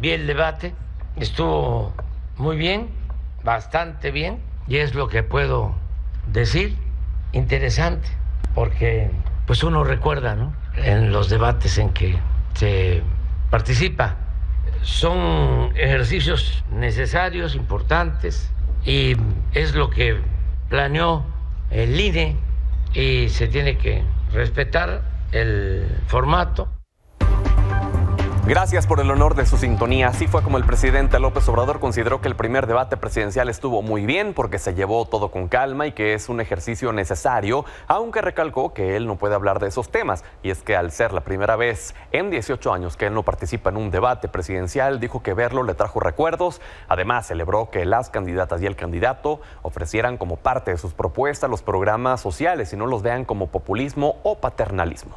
vi el debate, estuvo muy bien, bastante bien, y es lo que puedo decir, interesante, porque pues uno recuerda, ¿no?, en los debates en que se participa. Son ejercicios necesarios, importantes, y es lo que planeó el INE y se tiene que respetar el formato. Gracias por el honor de su sintonía. Así fue como el presidente López Obrador consideró que el primer debate presidencial estuvo muy bien porque se llevó todo con calma y que es un ejercicio necesario, aunque recalcó que él no puede hablar de esos temas. Y es que al ser la primera vez en 18 años que él no participa en un debate presidencial, dijo que verlo le trajo recuerdos. Además, celebró que las candidatas y el candidato ofrecieran como parte de sus propuestas los programas sociales y no los vean como populismo o paternalismo.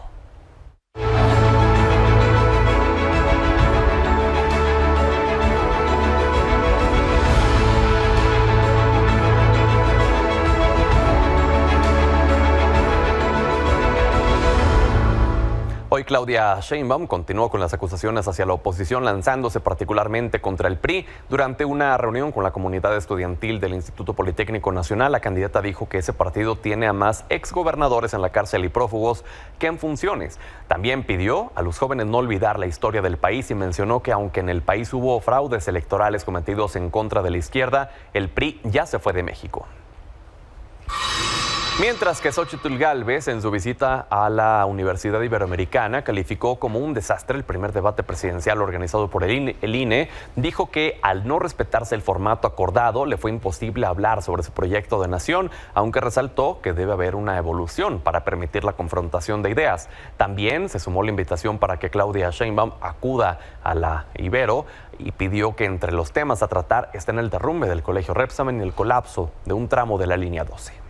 Hoy Claudia Sheinbaum continuó con las acusaciones hacia la oposición, lanzándose particularmente contra el PRI. Durante una reunión con la comunidad estudiantil del Instituto Politécnico Nacional, la candidata dijo que ese partido tiene a más exgobernadores en la cárcel y prófugos que en funciones. También pidió a los jóvenes no olvidar la historia del país y mencionó que aunque en el país hubo fraudes electorales cometidos en contra de la izquierda, el PRI ya se fue de México. Mientras que Xóchitl Gálvez, en su visita a la Universidad Iberoamericana, calificó como un desastre el primer debate presidencial organizado por el INE, dijo que al no respetarse el formato acordado, le fue imposible hablar sobre su proyecto de nación, aunque resaltó que debe haber una evolución para permitir la confrontación de ideas. También se sumó la invitación para que Claudia Sheinbaum acuda a la Ibero y pidió que entre los temas a tratar estén el derrumbe del Colegio Repsamen y el colapso de un tramo de la línea 12.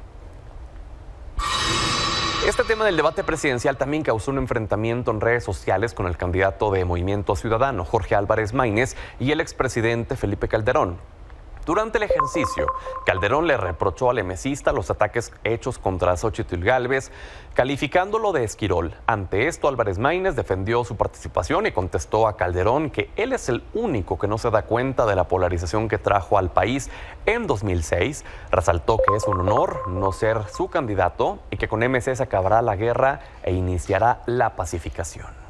Este tema del debate presidencial también causó un enfrentamiento en redes sociales con el candidato de Movimiento Ciudadano, Jorge Álvarez Maínez, y el expresidente Felipe Calderón. Durante el ejercicio, Calderón le reprochó al emesista los ataques hechos contra Xóchitl Gálvez, calificándolo de esquirol. Ante esto, Álvarez Maínez defendió su participación y contestó a Calderón que él es el único que no se da cuenta de la polarización que trajo al país en 2006. Resaltó que es un honor no ser su candidato y que con MC se acabará la guerra e iniciará la pacificación.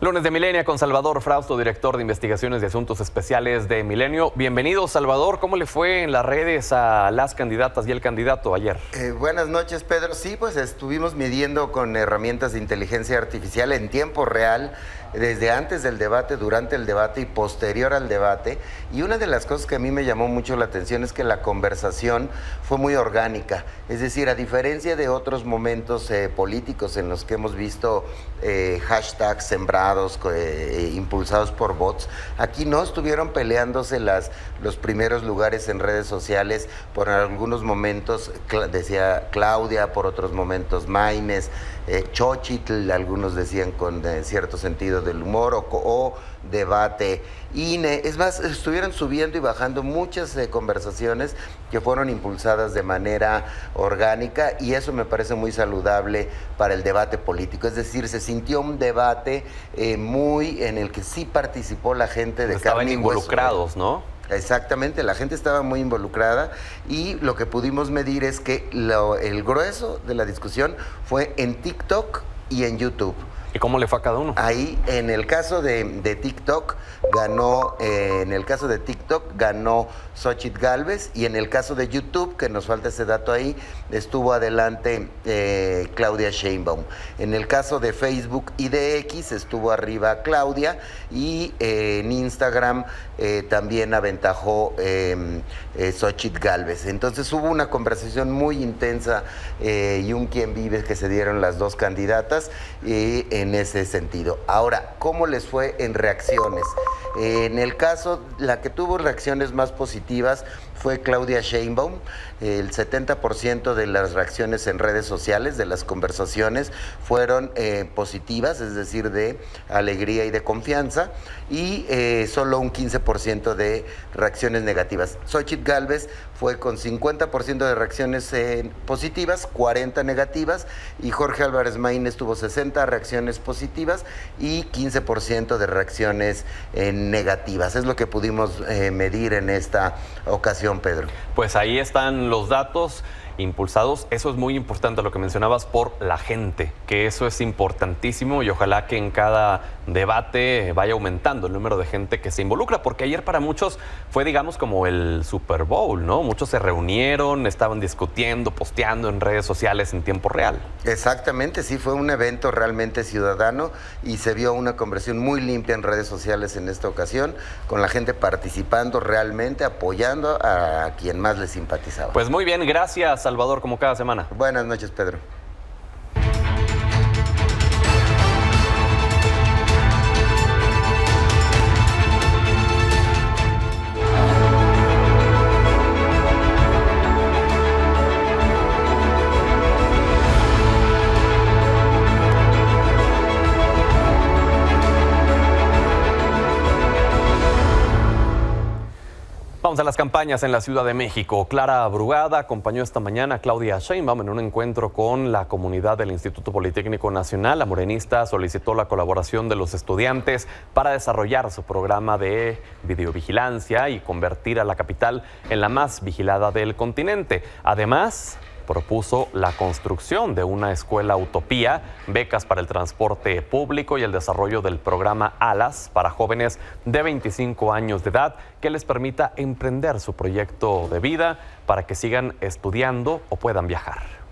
Lunes de Milenia con Salvador Frausto, director de Investigaciones de Asuntos Especiales de Milenio. Bienvenido, Salvador. ¿Cómo le fue en las redes a las candidatas y el candidato ayer? Buenas noches, Pedro. Sí, pues estuvimos midiendo con herramientas de inteligencia artificial en tiempo real, desde antes del debate, durante el debate y posterior al debate. Y una de las cosas que a mí me llamó mucho la atención es que la conversación fue muy orgánica. Es decir, a diferencia de otros momentos políticos en los que hemos visto hashtags sembrados, impulsados por bots, aquí no estuvieron peleándose los primeros lugares en redes sociales. Por algunos momentos decía Claudia, por otros momentos Maínez, Xóchitl, algunos decían con cierto sentido del humor, o debate INE. Es más, estuvieron subiendo y bajando muchas conversaciones que fueron impulsadas de manera orgánica, y eso me parece muy saludable para el debate político. Es decir, se sintió un debate muy en el que sí participó la gente de Estaban carne y hueso. involucrados, ¿no? Exactamente, la gente estaba muy involucrada, y lo que pudimos medir es que el grueso de la discusión fue en TikTok y en YouTube. ¿Y cómo le fue a cada uno? Ahí, en el caso de TikTok, ganó Xóchitl Gálvez, y en el caso de YouTube, que nos falta ese dato ahí, estuvo adelante Claudia Sheinbaum. En el caso de Facebook y de X estuvo arriba Claudia, y en Instagram también aventajó Xóchitl Gálvez. Entonces hubo una conversación muy intensa y un quién vive que se dieron las dos candidatas en ese sentido. Ahora, ¿cómo les fue en reacciones? En el caso, la que tuvo reacciones más positivas fue Claudia Sheinbaum. El 70% de las reacciones en redes sociales, de las conversaciones, fueron positivas, es decir, de alegría y de confianza, y solo un 15% de reacciones negativas. Xóchitl Gálvez fue con 50% de reacciones positivas, 40 negativas, y Jorge Álvarez Maínez tuvo 60 reacciones positivas y 15% de reacciones negativas. Es lo que pudimos medir en esta ocasión, Pedro. Pues ahí están los datos impulsados. Eso es muy importante lo que mencionabas por la gente, que eso es importantísimo y ojalá que en cada debate vaya aumentando el número de gente que se involucra, porque ayer para muchos fue, digamos, como el Super Bowl, ¿no? Muchos se reunieron, estaban discutiendo, posteando en redes sociales en tiempo real. Exactamente, sí, fue un evento realmente ciudadano y se vio una conversión muy limpia en redes sociales en esta ocasión, con la gente participando realmente, apoyando a quien más les simpatizaba. Pues muy bien, gracias, Salvador, como cada semana. Buenas noches, Pedro. Vamos a las campañas en la Ciudad de México. Clara Brugada acompañó esta mañana a Claudia Sheinbaum en un encuentro con la comunidad del Instituto Politécnico Nacional. La morenista solicitó la colaboración de los estudiantes para desarrollar su programa de videovigilancia y convertir a la capital en la más vigilada del continente. Además, propuso la construcción de una escuela utopía, becas para el transporte público y el desarrollo del programa ALAS para jóvenes de 25 años de edad que les permita emprender su proyecto de vida para que sigan estudiando o puedan viajar.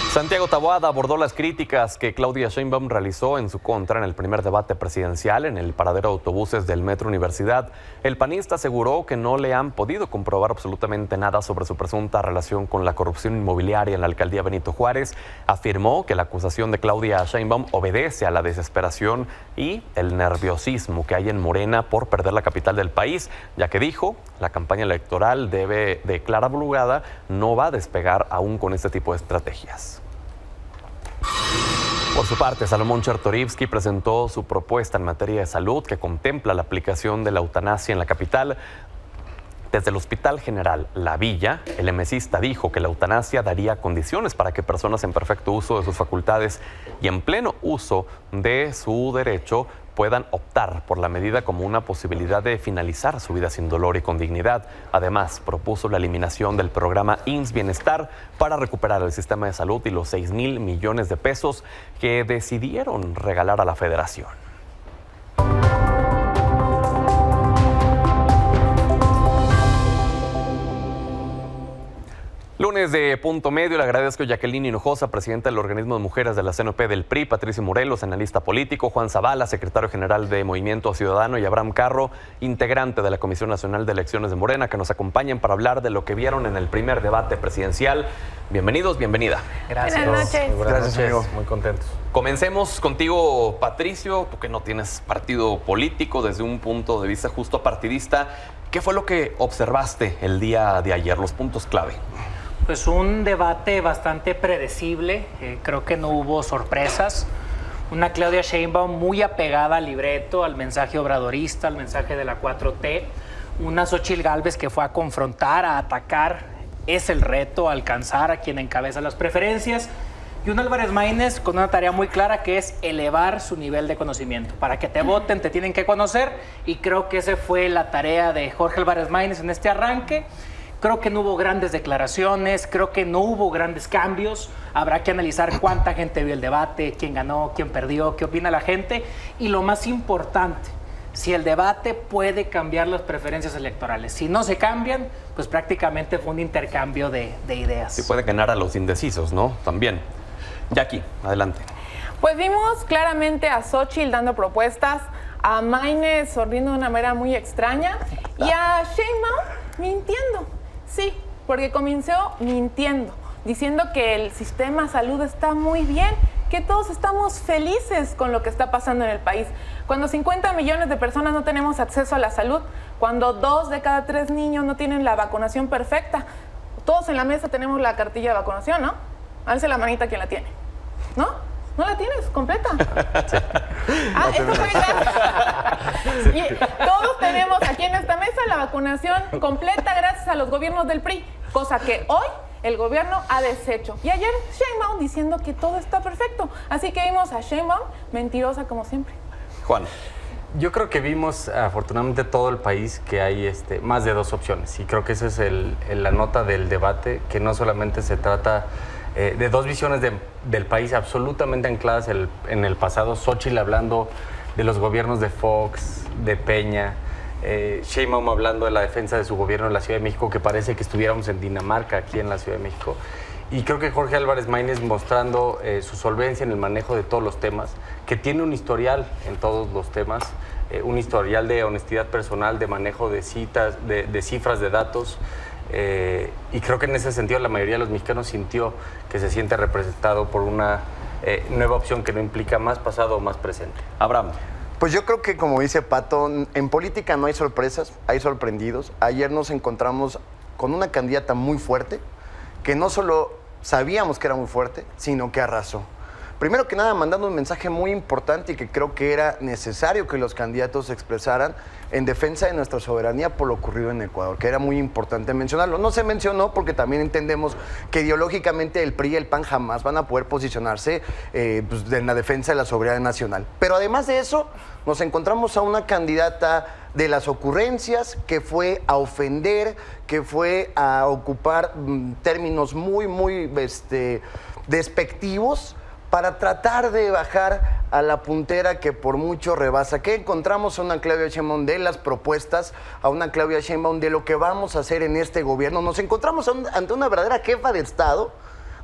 Santiago Taboada abordó las críticas que Claudia Sheinbaum realizó en su contra en el primer debate presidencial en el paradero de autobuses del Metro Universidad. El panista aseguró que no le han podido comprobar absolutamente nada sobre su presunta relación con la corrupción inmobiliaria en la alcaldía Benito Juárez. Afirmó que la acusación de Claudia Sheinbaum obedece a la desesperación y el nerviosismo que hay en Morena por perder la capital del país, ya que dijo, la campaña electoral de Clara Brugada no va a despegar aún con este tipo de estrategias. Por su parte, Salomón Chertorivsky presentó su propuesta en materia de salud que contempla la aplicación de la eutanasia en la capital. Desde el Hospital General La Villa, el emesista dijo que la eutanasia daría condiciones para que personas en perfecto uso de sus facultades y en pleno uso de su derecho puedan optar por la medida como una posibilidad de finalizar su vida sin dolor y con dignidad. Además, propuso la eliminación del programa IMSS Bienestar para recuperar el sistema de salud y los 6,000 millones de pesos que decidieron regalar a la Federación. Lunes de Punto Medio, le agradezco a Jacqueline Hinojosa, presidenta del Organismo de Mujeres de la CNP del PRI, Patricio Morelos, analista político, Juan Zavala, secretario general de Movimiento Ciudadano, y Abraham Carro, integrante de la Comisión Nacional de Elecciones de Morena, que nos acompañan para hablar de lo que vieron en el primer debate presidencial. Bienvenidos, bienvenida. Gracias. Buenas noches. Muy buenas noches, amigo. Muy contentos. Comencemos contigo, Patricio, tú que no tienes partido político, desde un punto de vista justo partidista, ¿qué fue lo que observaste el día de ayer, los puntos clave? Pues un debate bastante predecible, creo que no hubo sorpresas. Una Claudia Sheinbaum muy apegada al libreto, al mensaje obradorista, al mensaje de la 4T. Una Xóchitl Gálvez que fue a confrontar, a atacar, es el reto, alcanzar a quien encabeza las preferencias. Y un Álvarez Maínez con una tarea muy clara que es elevar su nivel de conocimiento. Para que te voten te tienen que conocer y creo que esa fue la tarea de Jorge Álvarez Maínez en este arranque. Creo que no hubo grandes declaraciones, creo que no hubo grandes cambios. Habrá que analizar cuánta gente vio el debate, quién ganó, quién perdió, qué opina la gente. Y lo más importante, si el debate puede cambiar las preferencias electorales. Si no se cambian, pues prácticamente fue un intercambio de ideas. Sí puede ganar a los indecisos, ¿no? También. Jackie, adelante. Pues vimos claramente a Xóchitl dando propuestas, a Maínez sonriendo de una manera muy extraña y a Sheinbaum mintiendo. Sí, porque comenzó mintiendo, diciendo que el sistema de salud está muy bien, que todos estamos felices con lo que está pasando en el país. Cuando 50 millones de personas no tenemos acceso a la salud, cuando 2 de cada 3 niños no tienen la vacunación perfecta, todos en la mesa tenemos la cartilla de vacunación, ¿no? Alce la manita quien la tiene, ¿no? ¿No la tienes completa? Sí. Ah, eso fue gracias. Y todos tenemos aquí en esta mesa la vacunación completa gracias a los gobiernos del PRI, cosa que hoy el gobierno ha deshecho. Y ayer Sheinbaum diciendo que todo está perfecto. Así que vimos a Sheinbaum mentirosa como siempre. Juan. Yo creo que vimos afortunadamente todo el país que hay más de 2 opciones y creo que esa es la nota del debate, que no solamente se trata de 2 visiones del país absolutamente ancladas en el pasado. Xóchitl hablando de los gobiernos de Fox, de Peña, Sheinbaum hablando de la defensa de su gobierno en la Ciudad de México, que parece que estuviéramos en Dinamarca aquí en la Ciudad de México. Y creo que Jorge Álvarez Maínez mostrando su solvencia en el manejo de todos los temas, que tiene un historial en todos los temas, un historial de honestidad personal, de manejo de citas, de cifras, de datos. Y creo que en ese sentido la mayoría de los mexicanos sintió que se siente representado por una nueva opción que no implica más pasado o más presente. Abraham. Pues yo creo que, como dice Pato, en política no hay sorpresas, hay sorprendidos. Ayer nos encontramos con una candidata muy fuerte, que no solo sabíamos que era muy fuerte, sino que arrasó. Primero que nada, mandando un mensaje muy importante y que creo que era necesario que los candidatos se expresaran en defensa de nuestra soberanía por lo ocurrido en Ecuador, que era muy importante mencionarlo. No se mencionó porque también entendemos que ideológicamente el PRI y el PAN jamás van a poder posicionarse pues, en la defensa de la soberanía nacional. Pero además de eso, nos encontramos a una candidata de las ocurrencias, que fue a ofender, que fue a ocupar términos muy despectivos, para tratar de bajar a la puntera que por mucho rebasa. ¿Qué encontramos? A una Claudia Sheinbaum de las propuestas, a una Claudia Sheinbaum de lo que vamos a hacer en este gobierno. Nos encontramos ante una verdadera jefa de Estado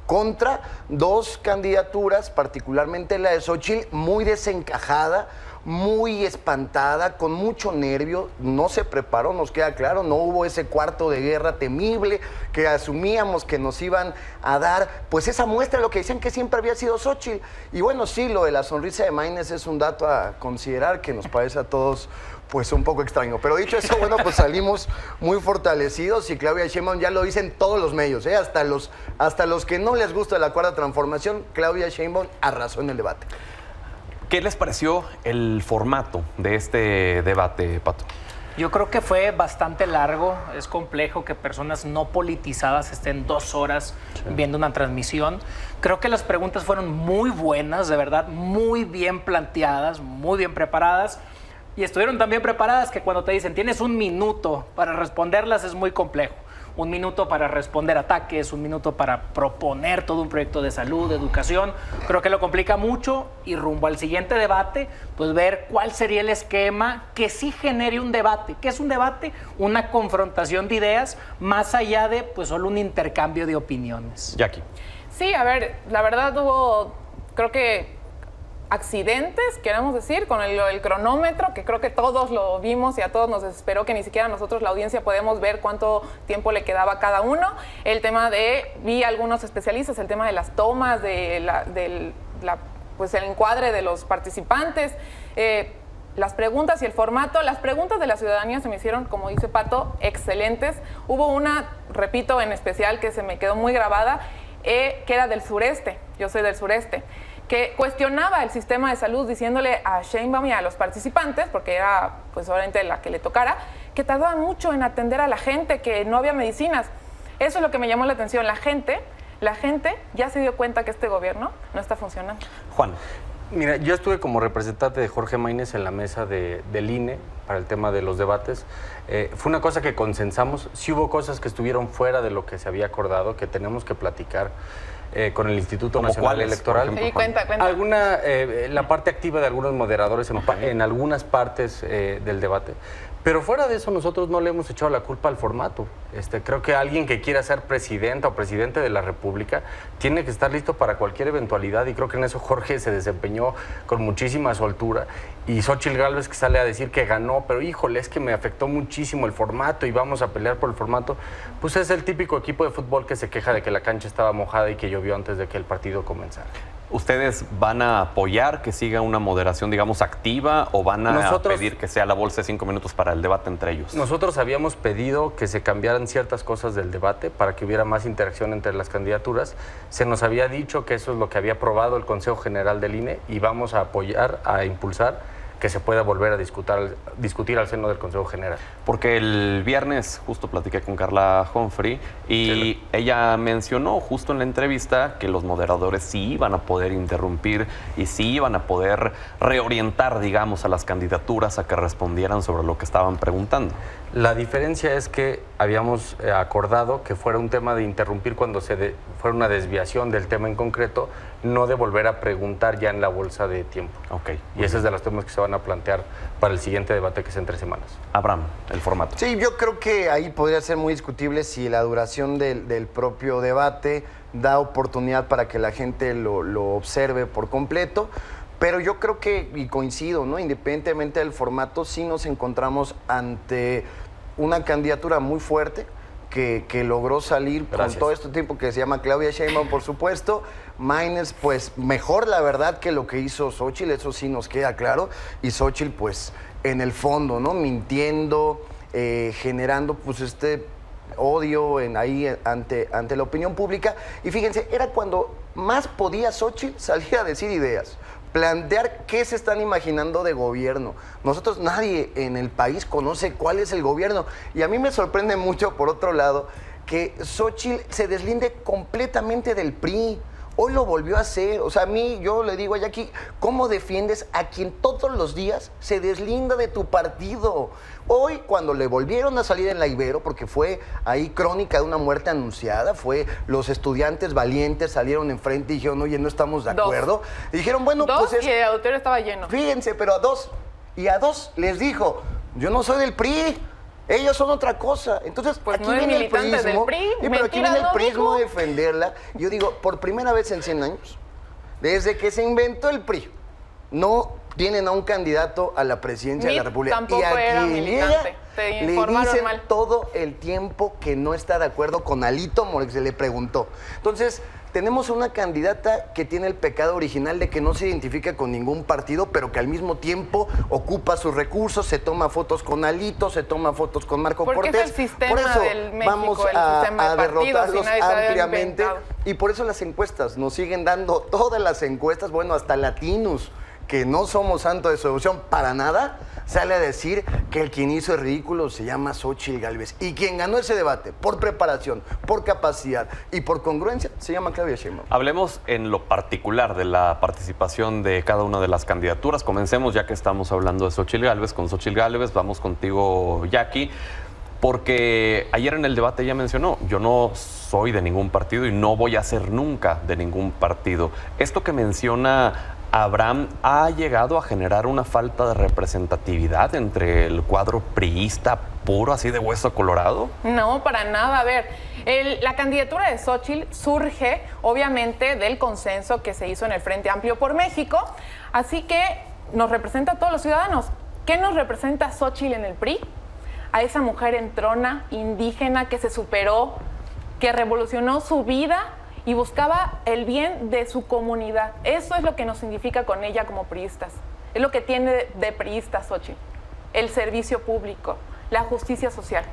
contra 2 candidaturas, particularmente la de Xóchitl, muy desencajada, muy espantada, con mucho nervio, no se preparó, nos queda claro, no hubo ese cuarto de guerra temible que asumíamos que nos iban a dar, pues esa muestra de lo que decían que siempre había sido Xóchitl. Y bueno, sí, lo de la sonrisa de Maínez es un dato a considerar que nos parece a todos pues un poco extraño. Pero dicho eso, bueno, pues salimos muy fortalecidos y Claudia Sheinbaum ya lo dicen todos los medios, hasta los que no les gusta la cuarta transformación, Claudia Sheinbaum arrasó en el debate. ¿Qué les pareció el formato de este debate, Pato? Yo creo que fue bastante largo. Es complejo que personas no politizadas estén 2 horas viendo una transmisión. Creo que las preguntas fueron muy buenas, de verdad, muy bien planteadas, muy bien preparadas. Y estuvieron tan bien preparadas que cuando te dicen tienes 1 minuto para responderlas es muy complejo. 1 minuto para responder ataques, 1 minuto para proponer todo un proyecto de salud, de educación. Creo que lo complica mucho y rumbo al siguiente debate, pues ver cuál sería el esquema que sí genere un debate. ¿Qué es un debate? Una confrontación de ideas más allá de pues solo un intercambio de opiniones. Jackie. Sí, a ver, la verdad hubo, creo que accidentes, queremos decir, con el cronómetro, que creo que todos lo vimos y a todos nos desesperó que ni siquiera nosotros, la audiencia, podemos ver cuánto tiempo le quedaba a cada uno. El tema vi algunos especialistas, el tema de las tomas, pues el encuadre de los participantes, las preguntas y el formato. Las preguntas de la ciudadanía se me hicieron, como dice Pato, excelentes. Hubo una, repito, en especial que se me quedó muy grabada, que era del sureste, yo soy del sureste, que cuestionaba el sistema de salud diciéndole a Sheinbaum y a los participantes, porque era pues obviamente la que le tocara, que tardaban mucho en atender a la gente, que no había medicinas. Eso es lo que me llamó la atención. La gente ya se dio cuenta que este gobierno no está funcionando. Juan. Mira, yo estuve como representante de Jorge Maínez en la mesa del INE para el tema de los debates. Fue una cosa que consensamos. Sí hubo cosas que estuvieron fuera de lo que se había acordado, que tenemos que platicar con el Instituto Nacional Electoral. Sí, cuenta. La parte activa de algunos moderadores en algunas partes del debate. Pero fuera de eso, nosotros no le hemos echado la culpa al formato. Creo que alguien que quiera ser presidenta o presidente de la República tiene que estar listo para cualquier eventualidad, y creo que en eso Jorge se desempeñó con muchísima soltura. Y Xóchitl Gálvez, que sale a decir que ganó, pero híjole, es que me afectó muchísimo el formato y vamos a pelear por el formato, pues es el típico equipo de fútbol que se queja de que la cancha estaba mojada y que llovió antes de que el partido comenzara. ¿Ustedes van a apoyar que siga una moderación, digamos, activa o van a pedir que sea la bolsa de 5 minutos para el debate entre ellos? Nosotros habíamos pedido que se cambiaran ciertas cosas del debate para que hubiera más interacción entre las candidaturas. Se nos había dicho que eso es lo que había aprobado el Consejo General del INE y vamos a apoyar, a impulsar que se pueda volver a discutir al seno del Consejo General. Porque el viernes justo platiqué con Carla Humphrey y ella mencionó justo en la entrevista que los moderadores sí iban a poder interrumpir y sí iban a poder reorientar, digamos, a las candidaturas a que respondieran sobre lo que estaban preguntando. La diferencia es que habíamos acordado que fuera un tema de interrumpir cuando fuera una desviación del tema en concreto, no de volver a preguntar ya en la bolsa de tiempo. Okay. Y ese es de los temas que se van a plantear para el siguiente debate, que es entre semanas. Abraham, el formato. Sí, yo creo que ahí podría ser muy discutible si la duración del propio debate da oportunidad para que la gente lo observe por completo. Pero yo creo que, y coincido, ¿no? Independientemente del formato, sí nos encontramos ante una candidatura muy fuerte que logró salir con todo este tiempo, que se llama Claudia Sheinbaum, por supuesto. Maínez, pues mejor la verdad que lo que hizo Xóchitl, eso sí nos queda claro. Y Xóchitl, pues en el fondo, ¿no? Mintiendo, generando pues este odio ahí ante la opinión pública. Y fíjense, era cuando más podía Xóchitl salir a decir ideas, plantear qué se están imaginando de gobierno. Nosotros, nadie en el país conoce cuál es el gobierno. Y a mí me sorprende mucho, por otro lado, que Xóchitl se deslinde completamente del PRI. Hoy lo volvió a hacer. O sea, a mí, yo le digo a Jackie, ¿cómo defiendes a quien todos los días se deslinda de tu partido? Hoy, cuando le volvieron a salir en la Ibero, porque fue ahí crónica de una muerte anunciada, fue los estudiantes valientes salieron enfrente y dijeron, oye, no estamos de acuerdo. Y dijeron, bueno, pues y el auditorio estaba lleno. Fíjense, pero a dos les dijo, yo no soy del PRI. Ellos son otra cosa. Entonces, pues aquí no viene el prismo, del PRI, pero aquí viene el prismo a defenderla. Yo digo, por primera vez en 100 años, desde que se inventó el PRI, no tienen a un candidato a la presidencia de la República. Tampoco y era militante. Le dicen todo el tiempo que no está de acuerdo con Alito Moreno, se le preguntó. Entonces, tenemos una candidata que tiene el pecado original de que no se identifica con ningún partido, pero que al mismo tiempo ocupa sus recursos, se toma fotos con Alito, se toma fotos con Marco Cortés. Porque es el sistema por eso del México, vamos el sistema a de partidos, derrotarlos y nadie se había ampliamente. inventado. Y por eso las encuestas nos siguen dando, todas las encuestas, bueno, hasta Latinos, que no somos santo de solución para nada, sale a decir que el quien hizo el ridículo se llama Xóchitl Gálvez. Y quien ganó ese debate por preparación, por capacidad y por congruencia se llama Claudia Sheinbaum. Hablemos en lo particular de la participación de cada una de las candidaturas. Comencemos, ya que estamos hablando de Xóchitl Gálvez, con Xóchitl Gálvez. Vamos contigo, Jackie, porque ayer en el debate ella mencionó, yo no soy de ningún partido y no voy a ser nunca de ningún partido. Esto que menciona Abraham ha llegado a generar una falta de representatividad entre el cuadro priista puro, así de hueso colorado. No, para nada. A ver, la candidatura de Xóchitl surge obviamente del consenso que se hizo en el Frente Amplio por México, así que nos representa a todos los ciudadanos. ¿Qué nos representa Xóchitl en el PRI? A esa mujer entrona, indígena, que se superó, que revolucionó su vida y buscaba el bien de su comunidad. Eso es lo que nos significa con ella como priistas. Es lo que tiene de priista Xóchitl. El servicio público, la justicia social.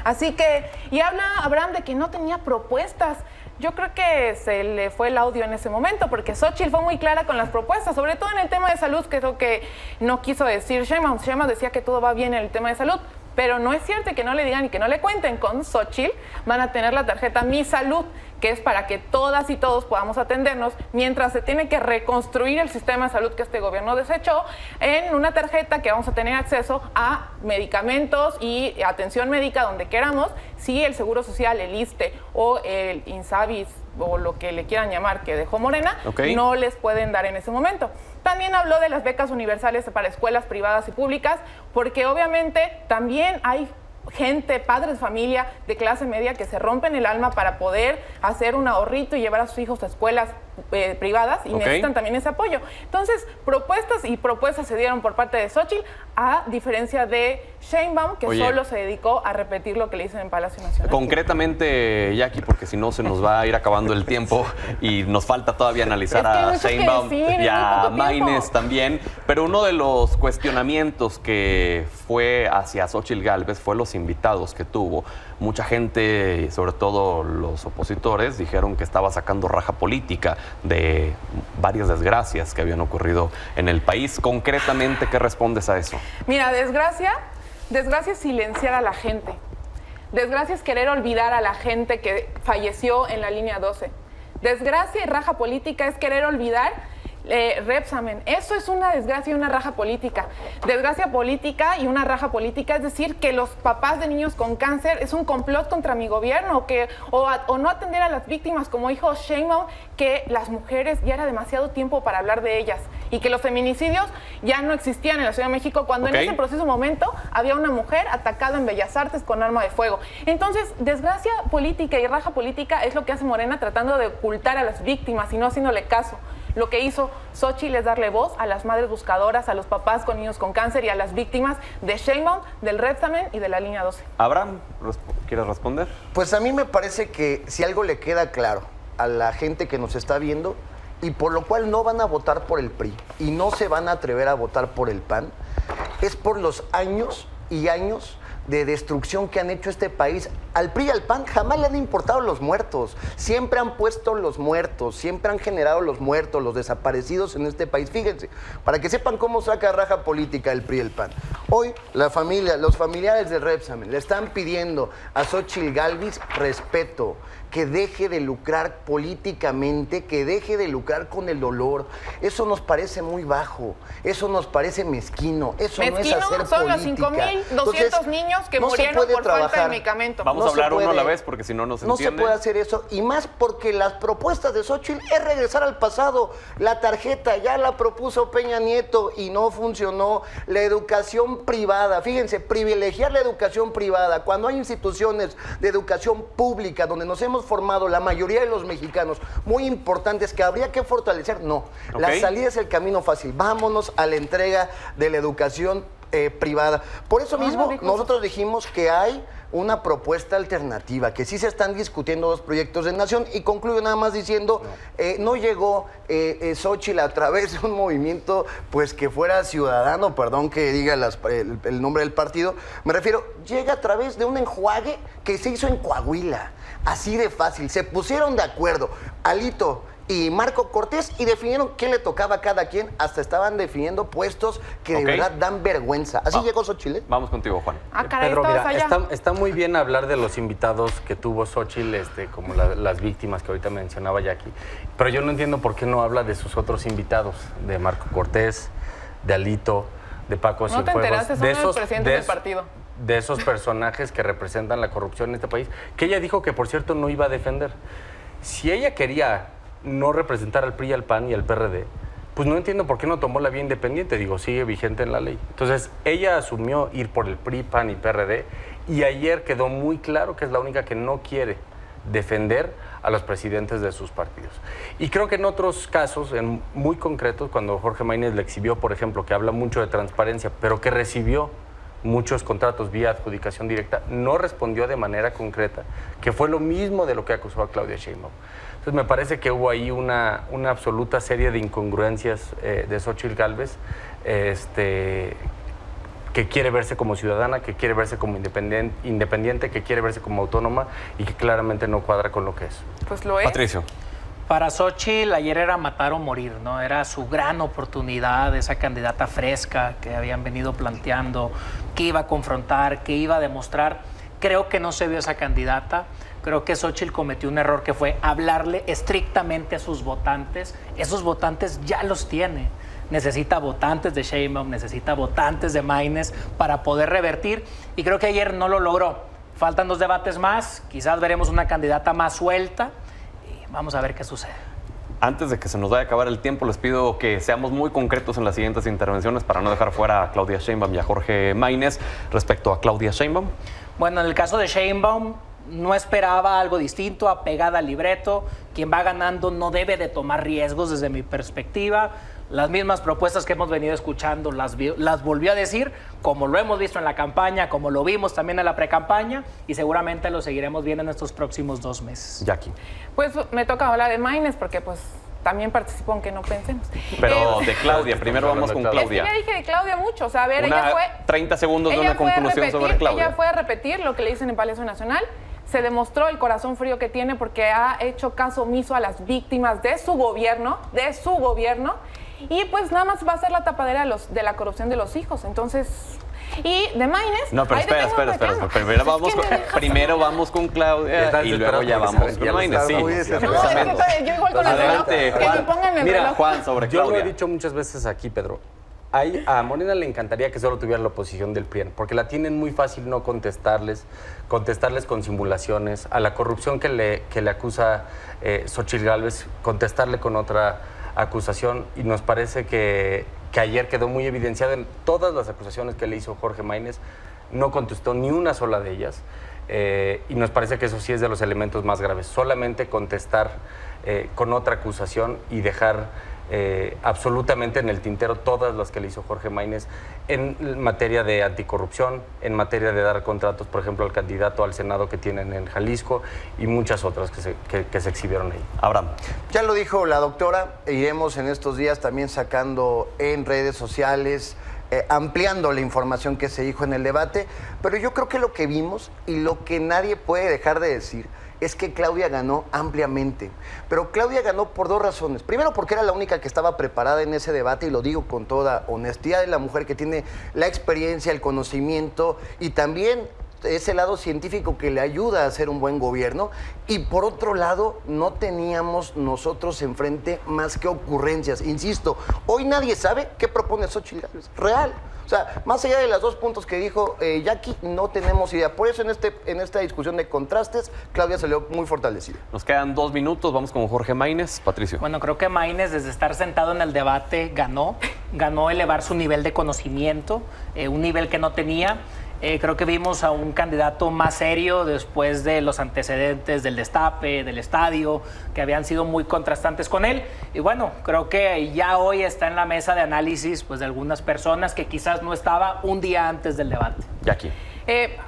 Así que, y habla Abraham de que no tenía propuestas. Yo creo que se le fue el audio en ese momento, porque Xóchitl fue muy clara con las propuestas, sobre todo en el tema de salud, que es lo que no quiso decir Sheinbaum. Sheinbaum decía que todo va bien en el tema de salud, pero no es cierto, que no le digan y que no le cuenten. Con Xóchitl van a tener la tarjeta Mi Salud, que es para que todas y todos podamos atendernos mientras se tiene que reconstruir el sistema de salud que este gobierno desechó, en una tarjeta que vamos a tener acceso a medicamentos y atención médica donde queramos, si el Seguro Social, el ISSSTE o el INSABI o lo que le quieran llamar, que dejó Morena, no les pueden dar en ese momento. También habló de las becas universales para escuelas privadas y públicas, porque obviamente también hay gente, padres de familia de clase media que se rompen el alma para poder hacer un ahorrito y llevar a sus hijos a escuelas privadas y necesitan también ese apoyo. Entonces, propuestas se dieron por parte de Xóchitl, a diferencia de Sheinbaum, que solo se dedicó a repetir lo que le dicen en Palacio Nacional. Concretamente, Jackie, porque si no se nos va a ir acabando el tiempo y nos falta todavía analizar a Sheinbaum y a Maínez también, pero uno de los cuestionamientos que fue hacia Xóchitl Gálvez fue los invitados que tuvo. Mucha gente, sobre todo los opositores, dijeron que estaba sacando raja política de varias desgracias que habían ocurrido en el país. Concretamente, ¿qué respondes a eso? Mira, desgracia es silenciar a la gente. Desgracia es querer olvidar a la gente que falleció en la línea 12. Desgracia y raja política es querer olvidar Repsamen. Eso es una desgracia y una raja política. Desgracia política y una raja política es decir que los papás de niños con cáncer es un complot contra mi gobierno, o no atender a las víctimas, como dijo Sheinbaum, que las mujeres ya era demasiado tiempo para hablar de ellas y que los feminicidios ya no existían en la Ciudad de México cuando en ese preciso momento había una mujer atacada en Bellas Artes con arma de fuego. Entonces, desgracia política y raja política es lo que hace Morena, tratando de ocultar a las víctimas y no haciéndole caso. Lo que hizo Xóchitl es darle voz a las madres buscadoras, a los papás con niños con cáncer y a las víctimas de Sheinbaum, del Repsamen y de la línea 12. Abraham, ¿quieres responder? Pues a mí me parece que si algo le queda claro a la gente que nos está viendo y por lo cual no van a votar por el PRI y no se van a atrever a votar por el PAN, es por los años y años de destrucción que han hecho este país. Al PRI y al PAN jamás le han importado los muertos, siempre han puesto los muertos, siempre han generado los muertos, los desaparecidos en este país. Fíjense, para que sepan cómo saca raja política el PRI y el PAN. Hoy la familia, los familiares del Repsamen le están pidiendo a Xóchitl Gálvez respeto, que deje de lucrar políticamente, que deje de lucrar con el dolor. Eso nos parece muy bajo, eso nos parece mezquino, eso no es hacer son política. Los 5.200 niños que murieron por falta de medicamento. Vamos a hablar uno a la vez porque si no nos entiende. No se puede hacer eso, y más porque las propuestas de Xóchitl es regresar al pasado. La tarjeta ya la propuso Peña Nieto y no funcionó. La educación privada, fíjense, privilegiar la educación privada cuando hay instituciones de educación pública donde nos hemos formado la mayoría de los mexicanos, muy importantes, que habría que fortalecer. No, la salida es el camino fácil. Vámonos a la entrega de la educación privada. Por eso mismo nosotros dijimos que hay una propuesta alternativa, que sí se están discutiendo dos proyectos de nación, y concluyo nada más diciendo, no llegó Xóchitl a través de un movimiento pues que fuera ciudadano, perdón que diga el nombre del partido, me refiero, llega a través de un enjuague que se hizo en Coahuila, así de fácil, se pusieron de acuerdo, Alito y Marco Cortés, y definieron qué le tocaba a cada quien, hasta estaban definiendo puestos que de verdad dan vergüenza. Así llegó Xóchitl. Vamos contigo, Juan. Caray, Pedro, mira, allá. está muy bien hablar de los invitados que tuvo Xóchitl, como las víctimas que ahorita mencionaba Jackie, pero yo no entiendo por qué no habla de sus otros invitados, de Marco Cortés, de Alito, de Paco Cienfuegos. No te enteraste, son el presidente del partido. De esos personajes que representan la corrupción en este país, que ella dijo que, por cierto, no iba a defender. Si ella quería no representar al PRI, al PAN y al PRD, pues no entiendo por qué no tomó la vía independiente, digo, sigue vigente en la ley. Entonces, ella asumió ir por el PRI, PAN y PRD, y ayer quedó muy claro que es la única que no quiere defender a los presidentes de sus partidos. Y creo que en otros casos, muy concretos, cuando Jorge Maínez le exhibió, por ejemplo, que habla mucho de transparencia, pero que recibió muchos contratos vía adjudicación directa, no respondió de manera concreta, que fue lo mismo de lo que acusó a Claudia Sheinbaum. Entonces me parece que hubo ahí una absoluta serie de incongruencias de Xóchitl Gálvez, que quiere verse como ciudadana, que quiere verse como independiente, que quiere verse como autónoma y que claramente no cuadra con lo que es. Pues lo es. Patricio. Para Xóchitl ayer era matar o morir, ¿no? Era su gran oportunidad, esa candidata fresca que habían venido planteando, que iba a confrontar, que iba a demostrar. Creo que no se vio esa candidata. Creo que Xóchitl cometió un error que fue hablarle estrictamente a sus votantes. Esos votantes ya los tiene. Necesita votantes de Sheinbaum, necesita votantes de Maínez para poder revertir. Y creo que ayer no lo logró. Faltan 2 debates más. Quizás veremos una candidata más suelta. Y vamos a ver qué sucede. Antes de que se nos vaya a acabar el tiempo, les pido que seamos muy concretos en las siguientes intervenciones para no dejar fuera a Claudia Sheinbaum y a Jorge Maínez. Respecto a Claudia Sheinbaum. Bueno, en el caso de Sheinbaum, no esperaba algo distinto, apegada al libreto. Quien va ganando no debe de tomar riesgos desde mi perspectiva. Las mismas propuestas que hemos venido escuchando las volvió a decir, como lo hemos visto en la campaña, como lo vimos también en la precampaña, y seguramente lo seguiremos viendo en estos próximos 2 meses. Jackie. Pues me toca hablar de Maynes porque pues también participo aunque no pensemos. Pero de Claudia, primero vamos con Es que Claudia. ya dije de Claudia mucho, o sea, a ver, ella fue... 30 segundos de ella una fue a conclusión repetir, sobre Claudia. Ella fue a repetir lo que le dicen en Palacio Nacional. Se demostró el corazón frío que tiene porque ha hecho caso omiso a las víctimas de su gobierno, y pues nada más va a ser la tapadera de la corrupción de los hijos. Entonces, y de Maynes... No, pero espera. Primero vamos con Claudia y luego ya vamos con Maynes. Sí, No, es que yo igual con el reloj, adelante, que me Juan. pongan el Mira, reloj. Juan, sobre Yo Claudia. lo he dicho muchas veces aquí, Pedro. A Morena le encantaría que solo tuviera la oposición del PRI, porque la tienen muy fácil no contestarles con simulaciones, a la corrupción que le acusa Xóchitl Gálvez, contestarle con otra acusación, y nos parece que ayer quedó muy evidenciado en todas las acusaciones que le hizo Jorge Maynes, no contestó ni una sola de ellas, y nos parece que eso sí es de los elementos más graves, solamente contestar con otra acusación y dejar absolutamente en el tintero todas las que le hizo Jorge Maynes en materia de anticorrupción, en materia de dar contratos, por ejemplo, al candidato al Senado que tienen en Jalisco y muchas otras que se exhibieron ahí. Abraham. Ya lo dijo la doctora, iremos en estos días también sacando en redes sociales, ampliando la información que se dijo en el debate, pero yo creo que lo que vimos y lo que nadie puede dejar de decir es que Claudia ganó ampliamente. Pero Claudia ganó por 2 razones. Primero, porque era la única que estaba preparada en ese debate, y lo digo con toda honestidad, es la mujer que tiene la experiencia, el conocimiento y también ese lado científico que le ayuda a hacer un buen gobierno. Y por otro lado, no teníamos nosotros enfrente más que ocurrencias. Insisto, hoy nadie sabe qué propone Xóchitl Gálvez. Real. O sea, más allá de los 2 puntos que dijo Jackie, no tenemos idea. Por eso en esta discusión de contrastes, Claudia salió muy fortalecida. Nos quedan 2 minutos, vamos con Jorge Maynes. Patricio. Bueno, creo que Maynes, desde estar sentado en el debate, ganó elevar su nivel de conocimiento, un nivel que no tenía. Creo que vimos a un candidato más serio después de los antecedentes del destape, del estadio, que habían sido muy contrastantes con él. Y bueno, creo que ya hoy está en la mesa de análisis pues, de algunas personas que quizás no estaba un día antes del debate. Jackie.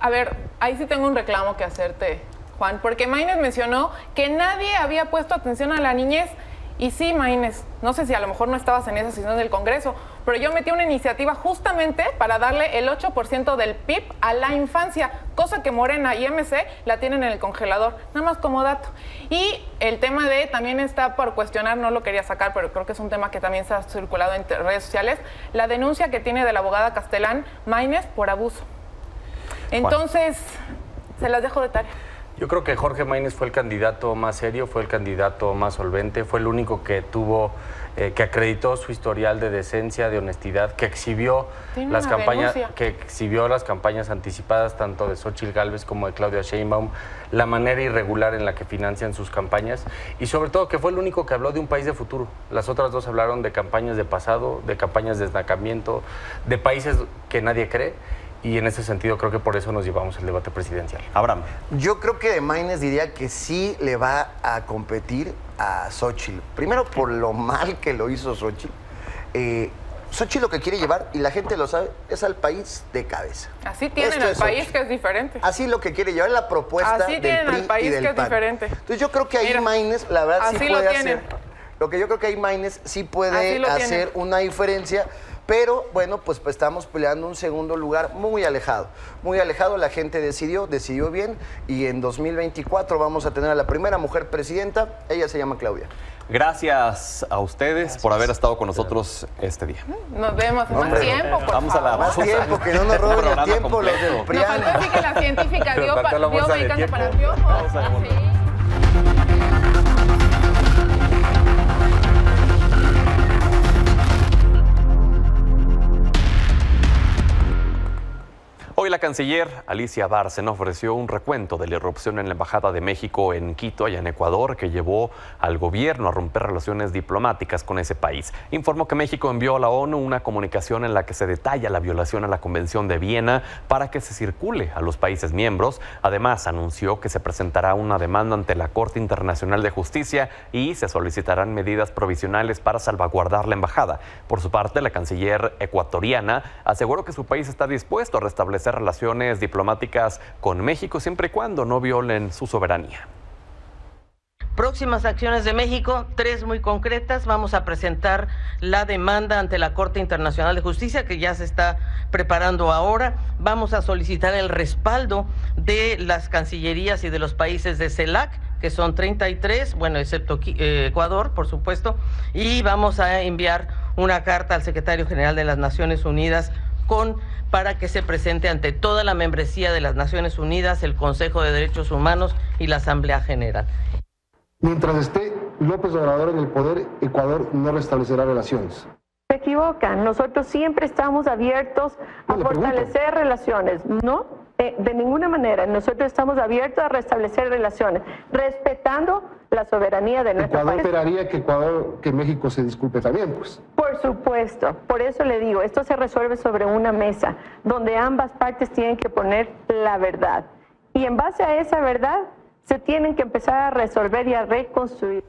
A ver, ahí sí tengo un reclamo que hacerte, Juan, porque Maynes mencionó que nadie había puesto atención a la niñez. Y sí, Maynes, no sé si a lo mejor no estabas en esa sesión del Congreso, pero yo metí una iniciativa justamente para darle el 8% del PIB a la infancia, cosa que Morena y MC la tienen en el congelador, nada más como dato. Y el tema de, también está por cuestionar, no lo quería sacar, pero creo que es un tema que también se ha circulado en redes sociales, la denuncia que tiene de la abogada Castelán Maynes por abuso. Entonces, se las dejo de tarea. Yo creo que Jorge Maynes fue el candidato más serio, fue el candidato más solvente, fue el único que tuvo, que acreditó su historial de decencia, de honestidad, que exhibió las campañas anticipadas tanto de Xóchitl Gálvez como de Claudia Sheinbaum, la manera irregular en la que financian sus campañas y sobre todo que fue el único que habló de un país de futuro. Las otras 2 hablaron de campañas de pasado, de campañas de estancamiento, de países que nadie cree. Y en ese sentido creo que por eso nos llevamos el debate presidencial. Abraham. Yo creo que de Maynes diría que sí le va a competir a Xóchitl. Primero por lo mal que lo hizo Xóchitl. Xóchitl lo que quiere llevar, y la gente lo sabe, es al país de cabeza. Así tienen al país, que es diferente. Así lo que quiere llevar, la propuesta Así del tienen PRI al país, y del que es PAN. diferente. Entonces yo creo que ahí Mira, Maynes, la verdad, sí así puede lo hacer. tienen. Lo que yo creo que ahí Maynes sí puede Así hacer lo una diferencia. Pero bueno, pues estamos peleando un segundo lugar muy alejado. Muy alejado, la gente decidió bien, y en 2024 vamos a tener a la primera mujer presidenta. Ella se llama Claudia. Gracias a ustedes por haber estado con nosotros este día. Nos vemos más tiempo, por Vamos a la favor. Más tiempo, que no nos roben el Programa tiempo los completo. del Nos PRIAN. faltó decir que la científica dio Faltó la bolsa de medicamento tiempo. para piojos. Vamos a volver. Sí. Hoy la canciller Alicia Bárcena ofreció un recuento de la irrupción en la Embajada de México en Quito, allá en Ecuador, que llevó al gobierno a romper relaciones diplomáticas con ese país. Informó que México envió a la ONU una comunicación en la que se detalla la violación a la Convención de Viena para que se circule a los países miembros. Además, anunció que se presentará una demanda ante la Corte Internacional de Justicia y se solicitarán medidas provisionales para salvaguardar la embajada. Por su parte, la canciller ecuatoriana aseguró que su país está dispuesto a restablecer relaciones diplomáticas con México siempre y cuando no violen su soberanía. Próximas acciones de México, 3 muy concretas. Vamos a presentar la demanda ante la Corte Internacional de Justicia, que ya se está preparando ahora. Vamos a solicitar el respaldo de las cancillerías y de los países de CELAC, que son 33, bueno, excepto Ecuador, por supuesto. Y vamos a enviar una carta al secretario general de las Naciones Unidas para que se presente ante toda la membresía de las Naciones Unidas, el Consejo de Derechos Humanos y la Asamblea General. Mientras esté López Obrador en el poder, Ecuador no restablecerá relaciones. Se equivocan. Nosotros siempre estamos abiertos a fortalecer relaciones, ¿no? De ninguna manera. Nosotros estamos abiertos a restablecer relaciones, respetando la soberanía de nuestro país. Ecuador esperaría que México se disculpe también, pues. Por supuesto. Por eso le digo, esto se resuelve sobre una mesa, donde ambas partes tienen que poner la verdad. Y en base a esa verdad, se tienen que empezar a resolver y a reconstruir.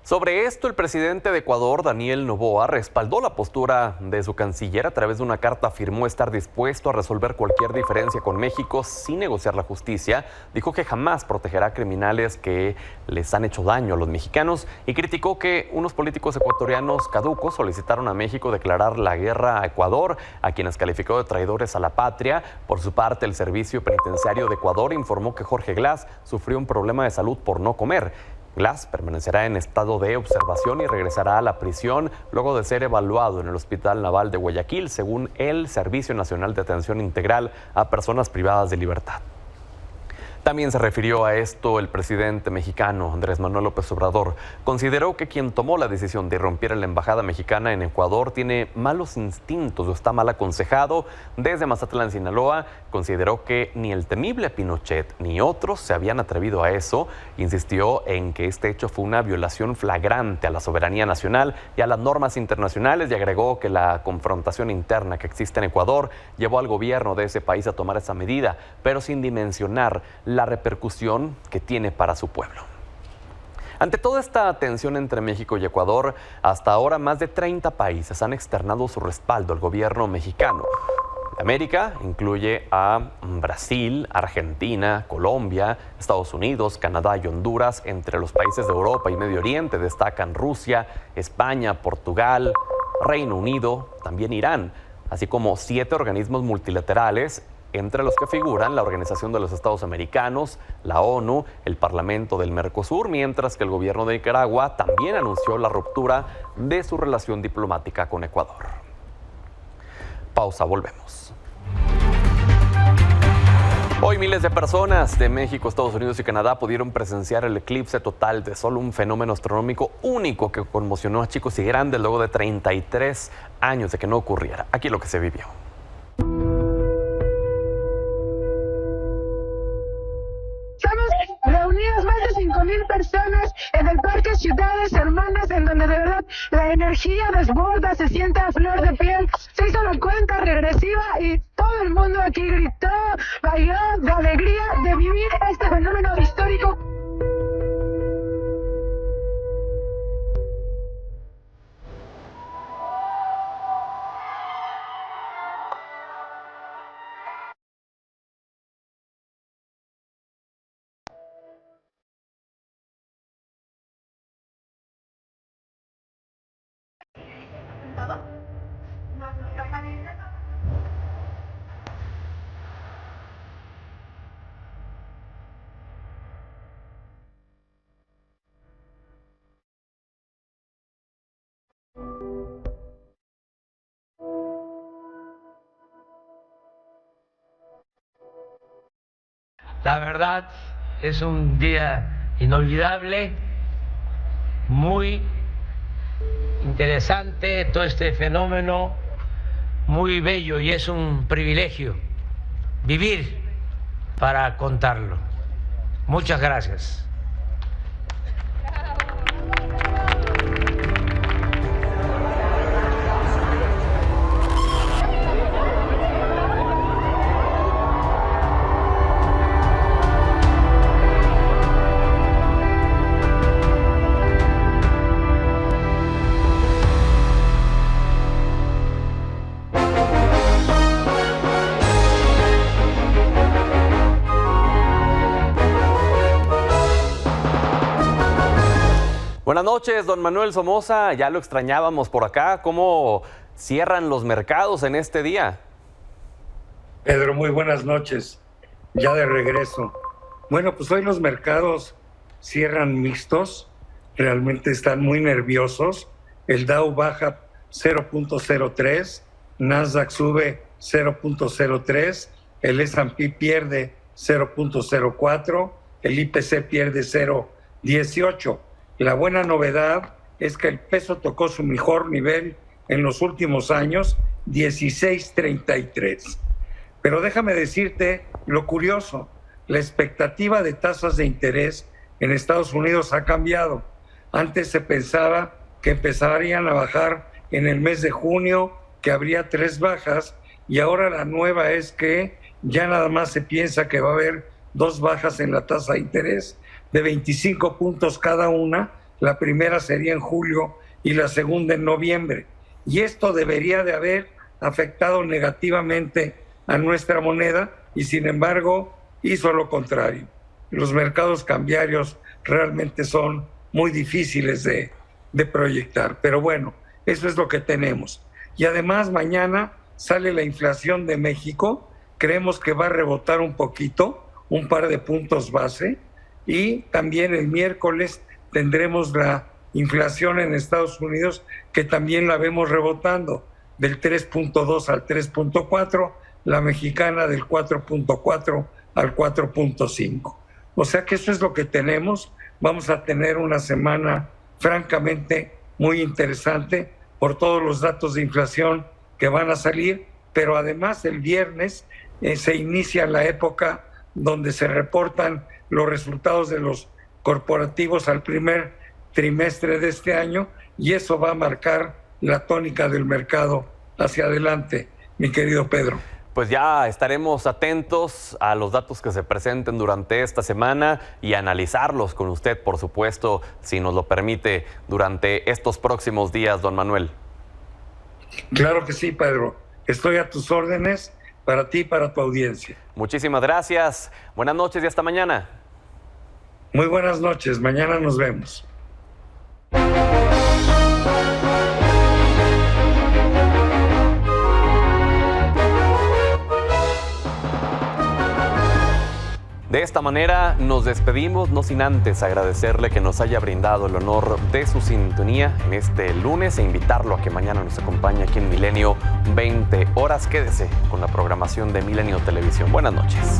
Sobre esto, el presidente de Ecuador, Daniel Noboa, respaldó la postura de su canciller. A través de una carta afirmó estar dispuesto a resolver cualquier diferencia con México sin negociar la justicia. Dijo que jamás protegerá a criminales que les han hecho daño a los mexicanos y criticó que unos políticos ecuatorianos caducos solicitaron a México declarar la guerra a Ecuador, a quienes calificó de traidores a la patria. Por su parte, el Servicio Penitenciario de Ecuador informó que Jorge Glass sufrió un problema de salud por no comer. Glass permanecerá en estado de observación y regresará a la prisión luego de ser evaluado en el Hospital Naval de Guayaquil, según el Servicio Nacional de Atención Integral a Personas Privadas de Libertad. También se refirió a esto el presidente mexicano, Andrés Manuel López Obrador. Consideró que quien tomó la decisión de irrumpir en la embajada mexicana en Ecuador tiene malos instintos o está mal aconsejado. Desde Mazatlán, Sinaloa, consideró que ni el temible Pinochet ni otros se habían atrevido a eso. Insistió en que este hecho fue una violación flagrante a la soberanía nacional y a las normas internacionales y agregó que la confrontación interna que existe en Ecuador llevó al gobierno de ese país a tomar esa medida, pero sin dimensionar la repercusión que tiene para su pueblo. Ante toda esta tensión entre México y Ecuador, hasta ahora más de 30 países han externado su respaldo al gobierno mexicano. América incluye a Brasil, Argentina, Colombia, Estados Unidos, Canadá y Honduras. Entre los países de Europa y Medio Oriente destacan Rusia, España, Portugal, Reino Unido, también Irán, así como 7 organismos multilaterales, entre los que figuran la Organización de los Estados Americanos, la ONU, el Parlamento del Mercosur, mientras que el gobierno de Nicaragua también anunció la ruptura de su relación diplomática con Ecuador. Pausa, volvemos. Hoy miles de personas de México, Estados Unidos y Canadá pudieron presenciar el eclipse total de sol, un fenómeno astronómico único que conmocionó a chicos y grandes luego de 33 años de que no ocurriera. Aquí lo que se vivió. Reunidas más de 5,000 personas en el Parque Ciudades Hermanas, en donde de verdad la energía desborda, se siente a flor de piel. Se hizo la cuenta regresiva y todo el mundo aquí gritó, bailó de alegría de vivir este fenómeno histórico. La verdad es un día inolvidable, muy interesante todo este fenómeno, muy bello, y es un privilegio vivir para contarlo. Muchas gracias. Buenas noches, don Manuel Somoza. Ya lo extrañábamos por acá. ¿Cómo cierran los mercados en este día? Pedro, muy buenas noches. Ya de regreso. Bueno, pues hoy los mercados cierran mixtos. Realmente están muy nerviosos. El Dow baja 0.03, Nasdaq sube 0.03, el S&P pierde 0.04, el IPC pierde 0.18. La buena novedad es que el peso tocó su mejor nivel en los últimos años, 16.33. Pero déjame decirte lo curioso, la expectativa de tasas de interés en Estados Unidos ha cambiado. Antes se pensaba que empezarían a bajar en el mes de junio, que habría 3 bajas, y ahora la nueva es que ya nada más se piensa que va a haber 2 bajas en la tasa de interés de 25 puntos cada una. La primera sería en julio y la segunda en noviembre. Y esto debería de haber afectado negativamente a nuestra moneda y sin embargo hizo lo contrario. Los mercados cambiarios realmente son muy difíciles de proyectar, pero bueno, eso es lo que tenemos. Y además mañana sale la inflación de México, creemos que va a rebotar un poquito, un par de puntos base, y también el miércoles tendremos la inflación en Estados Unidos, que también la vemos rebotando del 3.2 al 3.4, la mexicana del 4.4 al 4.5. O sea que eso es lo que tenemos. Vamos a tener una semana francamente muy interesante por todos los datos de inflación que van a salir, pero además el viernes se inicia la época donde se reportan los resultados de los corporativos al primer trimestre de este año, y eso va a marcar la tónica del mercado hacia adelante, mi querido Pedro. Pues ya estaremos atentos a los datos que se presenten durante esta semana y analizarlos con usted, por supuesto, si nos lo permite, durante estos próximos días, don Manuel. Claro que sí, Pedro. Estoy a tus órdenes, para ti y para tu audiencia. Muchísimas gracias. Buenas noches y hasta mañana. Muy buenas noches. Mañana nos vemos. De esta manera nos despedimos, no sin antes agradecerle que nos haya brindado el honor de su sintonía en este lunes e invitarlo a que mañana nos acompañe aquí en Milenio 20 horas. Quédese con la programación de Milenio Televisión. Buenas noches.